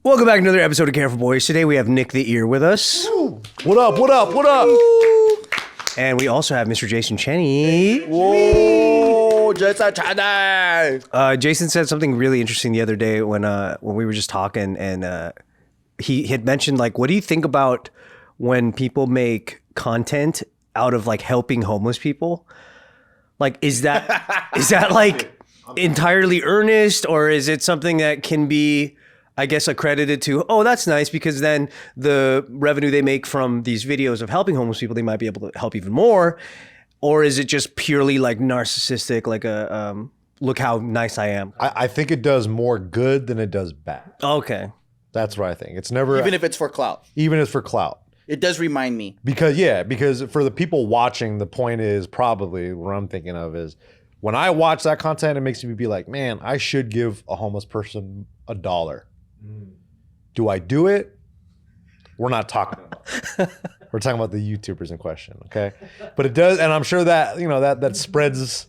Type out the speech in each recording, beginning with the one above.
Welcome back to another episode of Careful Boys. Today we have Nick the Ear with us. Woo. What up, what up, what up? And we also have Mr. Jason Cheny. Whoa, Jason Cheny. Jason said something really interesting the other day when we were just talking, and he had mentioned, like, what do you think about when people make content out of like helping homeless people? Like, is that like entirely earnest, or is it something that can be, I guess, accredited to, oh, that's nice, because then the revenue they make from these videos of helping homeless people, they might be able to help even more? Or is it just purely like narcissistic, like a look how nice I am? I think it does more good than it does bad. Okay. That's what I think. It's never... Even if it's for clout. Even if it's for clout. It does remind me. Because for the people watching, the point is probably what I'm thinking of is when I watch that content, it makes me be like, man, I should give a homeless person $1. Do I do it? We're not talking about it. We're talking about the YouTubers in question, okay? But it does, and I'm sure that, you know, that spreads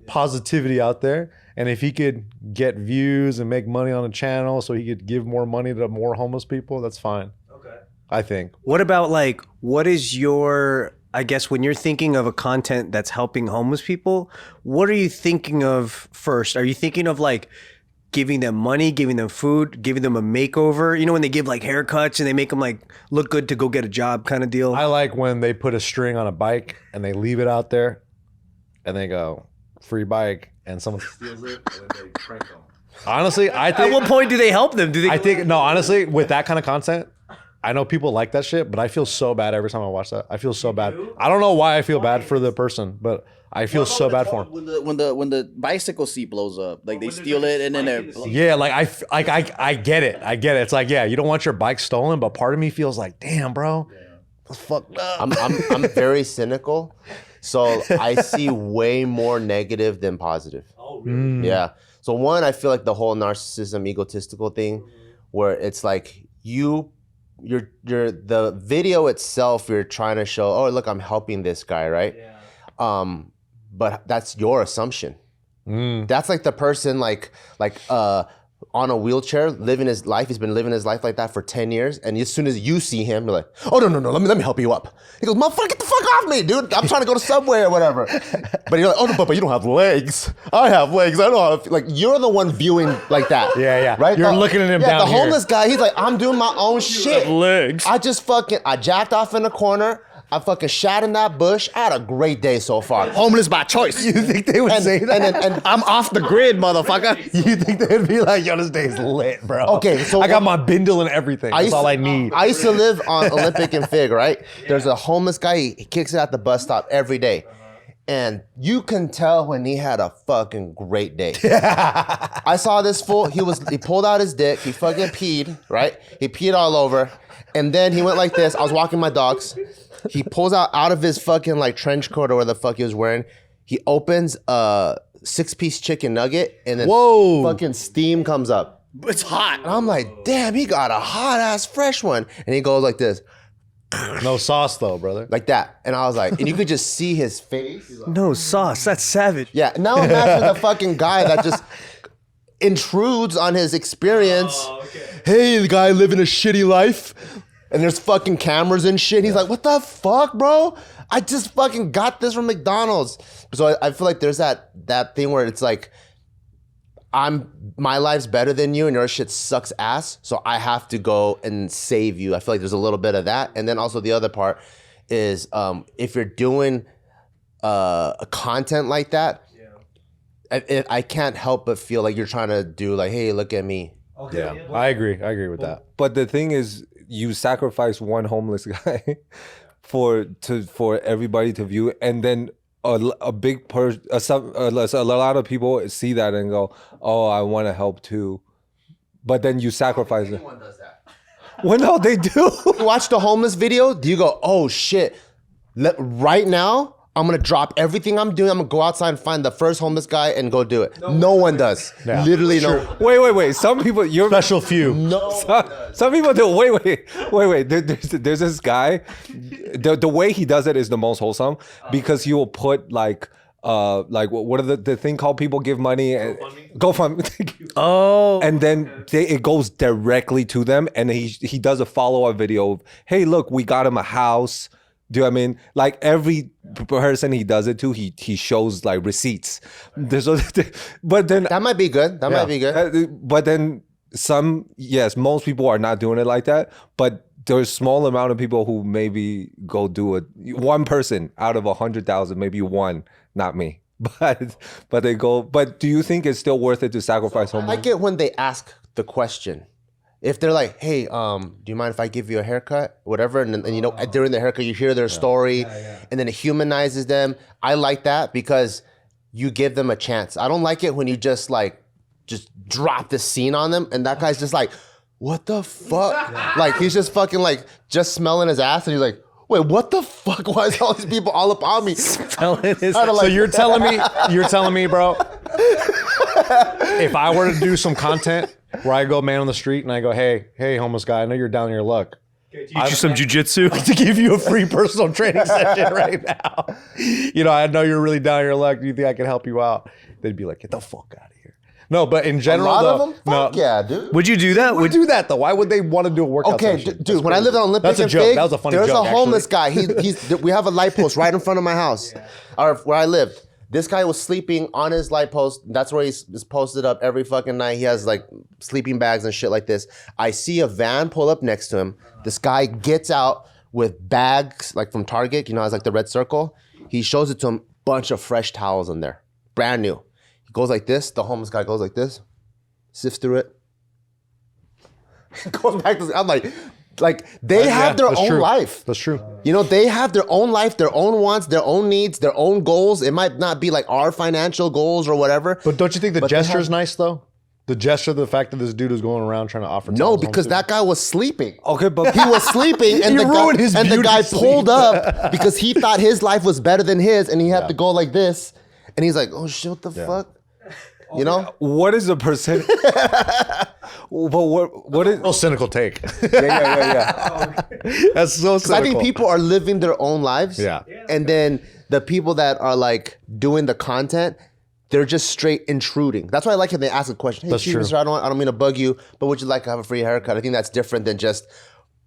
positivity out there. And if he could get views and make money on a channel so he could give more money to more homeless people, that's fine. Okay. I think. What about, like, what is your, I guess, when you're thinking of a content that's helping homeless people, what are you thinking of first? Are you thinking of, like, giving them money, giving them food, giving them a makeover? You know, when they give like haircuts and they make them like look good to go get a job kind of deal? I like when they put a string on a bike and they leave it out there and they go, free bike, and someone steals it and then they prank them. Honestly, I think... At what point do they help them? Honestly, with that kind of content, I know people like that shit, but I feel so bad every time I watch that. I feel so bad. I don't know why I feel bad for the person, but I feel so bad for him. When the bicycle seat blows up, like they steal it and then they're... Yeah, like I get it. I get it. It's like, yeah, you don't want your bike stolen, but part of me feels like, damn, bro, that's fucked up. I'm very cynical, so I see way more negative than positive. Oh, really? Yeah. So one, I feel like the whole narcissism, egotistical thing, where it's like you're the video itself, you're trying to show, oh, look, I'm helping this guy, right? Yeah. But that's your assumption. That's like the person like on a wheelchair living his life. He's been living his life like that for 10 years. And as soon as you see him, you're like, oh, no, let me help you up. He goes, motherfucker, get the fuck off me, dude. I'm trying to go to Subway or whatever. But you're like, oh, no, but you don't have legs. I have legs. I don't have, like, you're the one viewing like that. Yeah. Right? You're looking at him down the here. homeless guy, he's like, I'm doing my own shit. Legs. I jacked off in the corner. I fucking shat in that bush. I had a great day so far. Homeless by choice. You think they would say that? And I'm off the grid, motherfucker. You think they'd be like, yo, this day's lit, bro. Okay, so I got my bindle and everything. That's all I need. I used to live on Olympic and Fig, right? There's a homeless guy, he kicks it at the bus stop every day. And you can tell when he had a fucking great day. I saw this fool, he pulled out his dick, he fucking peed, right? He peed all over. And then he went like this. I was walking my dogs. He pulls out of his fucking like trench coat or whatever the fuck he was wearing. He opens a 6-piece chicken nugget and then fucking steam comes up. It's hot. And I'm like, damn, he got a hot ass fresh one. And he goes like this. No sauce though, brother. Like that. And I was like, and you could just see his face. No sauce. That's savage. Yeah. Now imagine the fucking guy that just intrudes on his experience. Oh, okay. Hey, the guy living a shitty life. And there's fucking cameras and shit. He's like, what the fuck, bro? I just fucking got this from McDonald's. So I feel like there's that thing where it's like, my life's better than you and your shit sucks ass. So I have to go and save you. I feel like there's a little bit of that. And then also the other part is if you're doing a content like that, I can't help but feel like you're trying to do like, hey, look at me. Okay, yeah. I agree with that. But the thing is, you sacrifice one homeless guy for everybody to view, and then a lot of people see that and go, oh, I want to help too, but then you sacrifice it. Anyone does that. Well, no, they do. You watch the homeless video, do you go, oh shit, right now I'm gonna drop everything I'm doing. I'm gonna go outside and find the first homeless guy and go do it. No one does. Yeah. Literally no. Wait. Some people, you're Special few. No. some people do. Wait. There's this guy. The way he does it is the most wholesome because he will put like like what are the thing called people give money and GoFundMe. Oh, And then it goes directly to them, and he does a follow-up video of, hey, look, we got him a house. Do you know what I mean? Like every person he does it to, he shows like receipts. But then That might be good. That might be good. but then most people are not doing it like that. But there's a small amount of people who maybe go do it. One person out of 100,000, maybe one, not me. But they go. But do you think it's still worth it to sacrifice I someone? like it when they ask the question. If they're like, hey, do you mind if I give you a haircut? Whatever. And you know, during the haircut, you hear their story and then it humanizes them. I like that because you give them a chance. I don't like it when you just drop the scene on them and that guy's just like, what the fuck? Like he's just fucking like just smelling his ass and he's like, wait, what the fuck? Why is all these people all up on me? So you're telling me, bro, if I were to do some content where I go man on the street and I go, hey, homeless guy, I know you're down on your luck. teach you some jujitsu. To give you a free personal training session right now. You know, I know you're really down on your luck. Do you think I can help you out? They'd be like, get the fuck out of here. No, but in general, a lot of them? Fuck yeah, dude. Would you do that? Would do that though? Why would they want to do a workout Okay, session? dude, when I lived on Olympic That's a and joke. Fig, That was a funny there's joke, a homeless actually. guy. We have a light post right in front of my house, or where I lived. This guy was sleeping on his light post. That's where he's posted up every fucking night. He has like sleeping bags and shit like this. I see a van pull up next to him. This guy gets out with bags like from Target. You know, has like the red circle. He shows it to him. Bunch of fresh towels in there, brand new. He goes like this. The homeless guy goes like this, sifts through it, goes back to. I'm like they have their own life. That's true. You know, they have their own life, their own wants, their own needs, their own goals. It might not be like our financial goals or whatever. But don't you think the But they gesture is have- nice though? The gesture, the fact that this dude is going around trying to offer. No, towels because home that guy was sleeping. Okay, but He was sleeping, and You the ruined his guy and the beauty guy sleep. pulled up because he thought his life was better than his, and he had to go like this, and he's like, "Oh shit, what the fuck?" You know? what is the percent? But what is? no cynical take. Yeah. That's so cynical. I think people are living their own lives. Yeah. And then the people that are like doing the content, they're just straight intruding. That's why I like it. They ask a question. Hey, That's excuse me, true. sir, I don't mean to bug you, but would you like to have a free haircut? I think that's different than just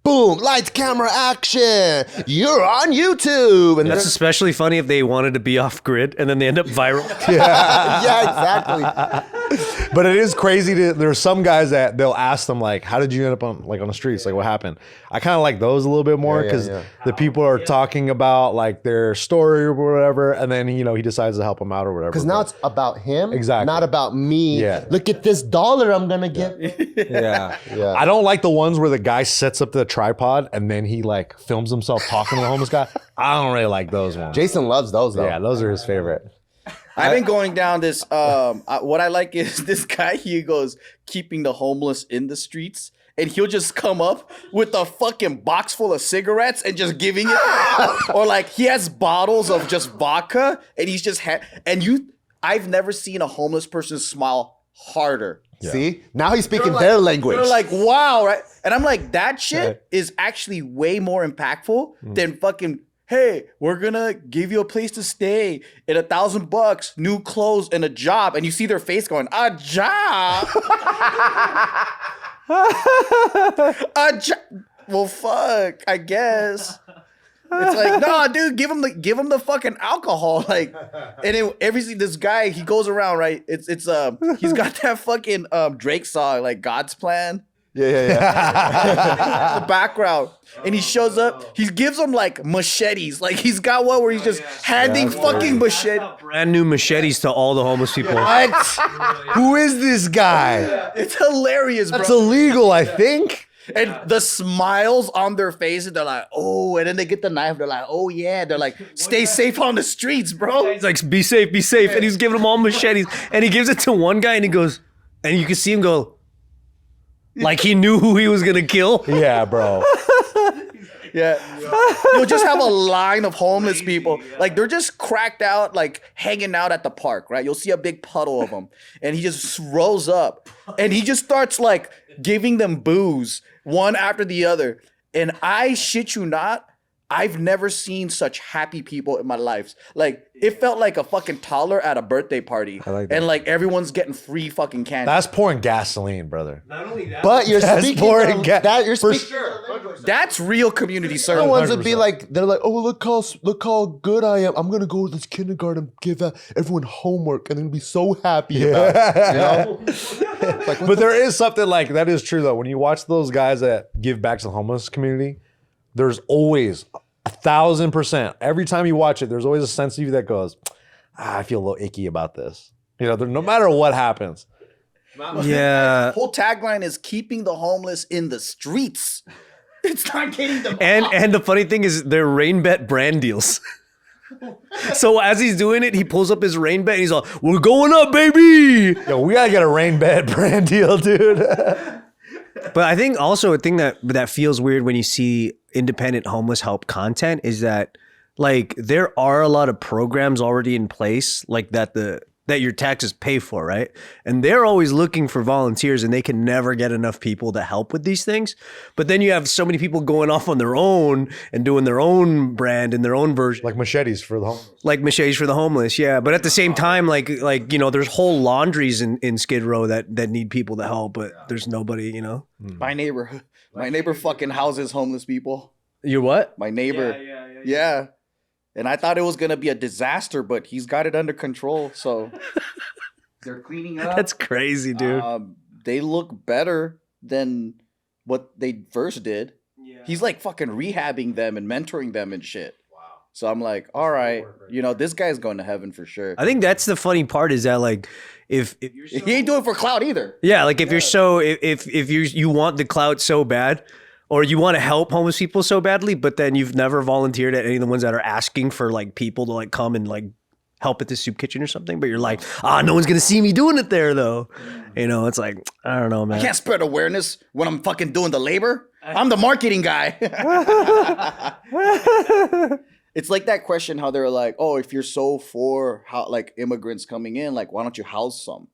boom, lights, camera, action. You're on YouTube. And That's especially funny if they wanted to be off grid and then they end up viral. yeah, exactly. But it is crazy. There's some guys that they'll ask them like, "How did you end up on the streets? Like, what happened?" I kind of like those a little bit more because the people are talking about like their story or whatever, and then he decides to help them out or whatever. Because now it's about him, Exactly. not about me. Yeah. Look at this dollar I'm gonna get. Yeah. I don't like the ones where the guy sets up the tripod and then he like films himself talking to the homeless guy. I don't really like those ones. Jason loves those though. Yeah, those are his favorite. I've been going down this. What I like is this guy. He goes keeping the homeless in the streets, and he'll just come up with a fucking box full of cigarettes and just giving it, or like he has bottles of just vodka, and he's just I've never seen a homeless person smile harder. See? Now he's speaking their language. They're like, wow, right? And I'm like, that shit is actually way more impactful than fucking. Hey, we're gonna give you a place to stay and $1,000, new clothes, and a job. And you see their face going, a job? A job? Well, fuck, I guess. It's like, no, dude, give him the fucking alcohol. Like, and this guy, he goes around, right? It's he's got that fucking Drake song, like God's Plan. Yeah. The background, and he shows up. He gives them like machetes. Like he's got one where he's just handing fucking machete. Brand new machetes to all the homeless people. What? Who is this guy? It's hilarious, bro. That's illegal, I think. And the smiles on their faces, they're like, oh, and then they get the knife. They're like, oh yeah. They're like, stay safe on the streets, bro. He's like, be safe, be safe. And he's giving them all machetes. And he gives it to one guy and he goes, and you can see him go, like he knew who he was going to kill. Yeah, bro. Yeah. You'll just have a line of homeless people. Like they're just cracked out, like hanging out at the park, right? You'll see a big puddle of them. And he just rolls up and he just starts like giving them booze one after the other. And I shit you not, I've never seen such happy people in my life. Like it felt like a fucking toddler at a birthday party, like that. and like everyone's getting free fucking candy. That's pouring gasoline, brother. Not only that, But you're That's speaking boring of ga- that. You're for speaking. That's real community The service. ones would be 100%. like, they're like, oh, look how good I am. I'm gonna go to this kindergarten, give everyone homework, and then be so happy about it. You know? But there is something like that is true though. When you watch those guys that give back to the homeless community, there's always 1,000%. Every time you watch it, there's always a sense of you that goes, I feel a little icky about this. You know, no matter what happens. yeah. Whole tagline is keeping the homeless in the streets. It's not getting them. And the funny thing is, they're rain bet brand deals. So as he's doing it, he pulls up his rain bet and he's all, "We're going up, baby." Yo, we gotta get a rain bed brand deal, dude. But I think also a thing that feels weird when you see independent homeless help content is that like there are a lot of programs already in place like that your taxes pay for, right? And they're always looking for volunteers and they can never get enough people to help with these things. But then you have so many people going off on their own and doing their own brand and their own version. Like machetes for the homeless. Like machetes for the homeless, yeah. But at the same time, like you know, there's whole laundries in Skid Row that need people to help, but there's nobody, you know. My neighbor fucking houses homeless people. You're what? My neighbor. Yeah. And I thought it was going to be a disaster, but he's got it under control. So they're cleaning up. That's crazy, dude. They look better than what they first did. Yeah. He's like fucking rehabbing them and mentoring them and shit. Wow. So I'm like, all right, you know, this guy's going to heaven for sure. I think that's the funny part is that like if you're He ain't doing it for clout either. yeah, like if you're so if you want the clout so bad, or you want to help homeless people so badly, but then you've never volunteered at any of the ones that are asking for like people to like come and like help at the soup kitchen or something, but you're like, no one's gonna see me doing it there though. You know, it's like, I don't know, man. I can't spread awareness when I'm fucking doing the labor. I'm the marketing guy. It's like that question how they're like, oh, if you're so for how like immigrants coming in, like why don't you house some?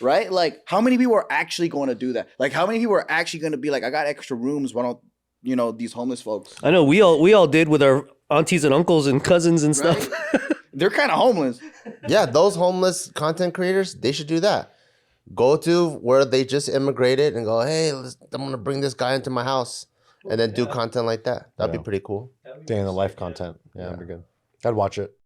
Right? Like how many people are actually going to do that? Like how many people are actually going to be like, I got extra rooms, why don't, you know, these homeless folks? I know we all did with our aunties and uncles and cousins and stuff. Right? They're kind of homeless. Yeah, those homeless content creators, they should do that. Go to where they just immigrated and go, hey, I'm going to bring this guy into my house. And then do content like that. That'd be pretty cool. Day in the life content. Yeah, that'd be good. I'd watch it.